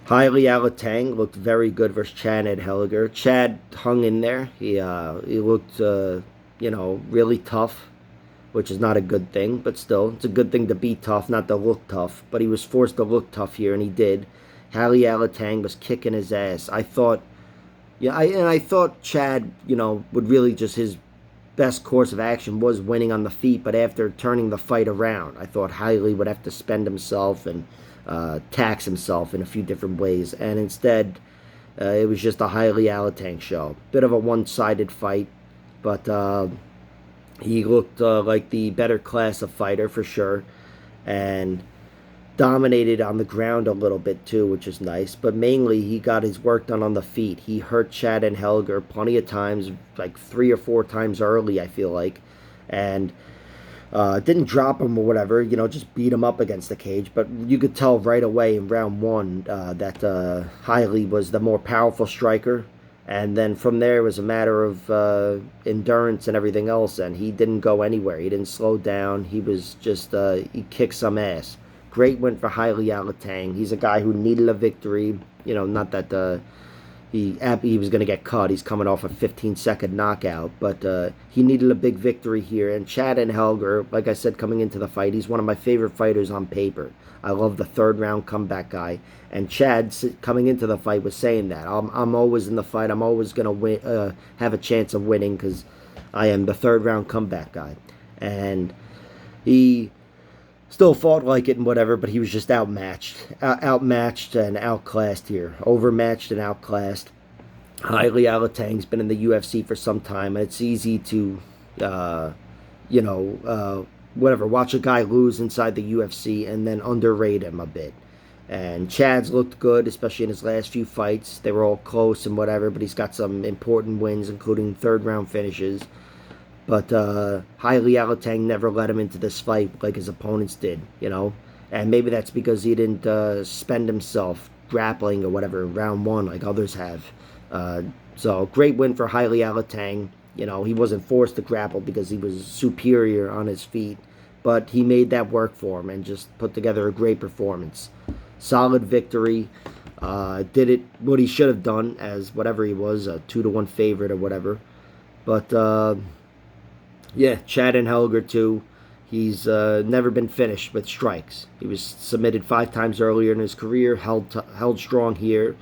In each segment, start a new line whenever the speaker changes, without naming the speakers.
Heilie Alateng looked very good versus Chad Anheliger. Chad hung in there. He looked really tough, which is not a good thing, but still, it's a good thing to be tough, not to look tough. But he was forced to look tough here, and he did. Heilie Alateng was kicking his ass. I thought, I thought Chad, would really just his best course of action was winning on the feet, but after turning the fight around, I thought Heilie would have to spend himself and tax himself in a few different ways, and instead, it was just a Heilie Alateng show. Bit of a one-sided fight, but he looked like the better class of fighter for sure, and dominated on the ground a little bit too, which is nice. But mainly, he got his work done on the feet. He hurt Chad Anheliger plenty of times, like 3 or 4 times early, I feel like, and didn't drop him or whatever. Just beat him up against the cage. But you could tell right away in round one that Heilie was the more powerful striker. And then from there, it was a matter of endurance and everything else. And he didn't go anywhere. He didn't slow down. He was just, he kicked some ass. Great win for Heilie Alateng. He's a guy who needed a victory. Not that he was going to get cut. He's coming off a 15-second knockout, but he needed a big victory here. And Chad Anheliger, like I said, coming into the fight, he's one of my favorite fighters on paper. I love the third-round comeback guy. And Chad, coming into the fight, was saying that I'm always in the fight. I'm always going to win, have a chance of winning because I am the third-round comeback guy. And he still fought like it and whatever, but he was just outmatched and outclassed here. Overmatched and outclassed. Heilie Alateng's been in the UFC for some time, and it's easy to, watch a guy lose inside the UFC and then underrate him a bit. And Chad's looked good, especially in his last few fights. They were all close and whatever, but he's got some important wins, including third-round finishes. But Heilie Alateng never let him into this fight like his opponents did, And maybe that's because he didn't spend himself grappling or whatever in round one like others have. So great win for Heilie Alateng. He wasn't forced to grapple because he was superior on his feet. But he made that work for him and just put together a great performance. Solid victory. Did it what he should have done as whatever he was, a 2-1 favorite or whatever. But yeah, Chad Anheliger too. He's never been finished with strikes. He was submitted 5 times earlier in his career, held strong here,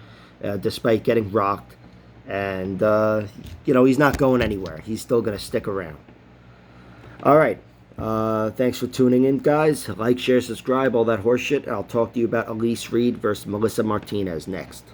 despite getting rocked. And, he's not going anywhere. He's still going to stick around. All right. Thanks for tuning in, guys. Like, share, subscribe, all that horseshit. I'll talk to you about Elise Reed versus Melissa Martinez next.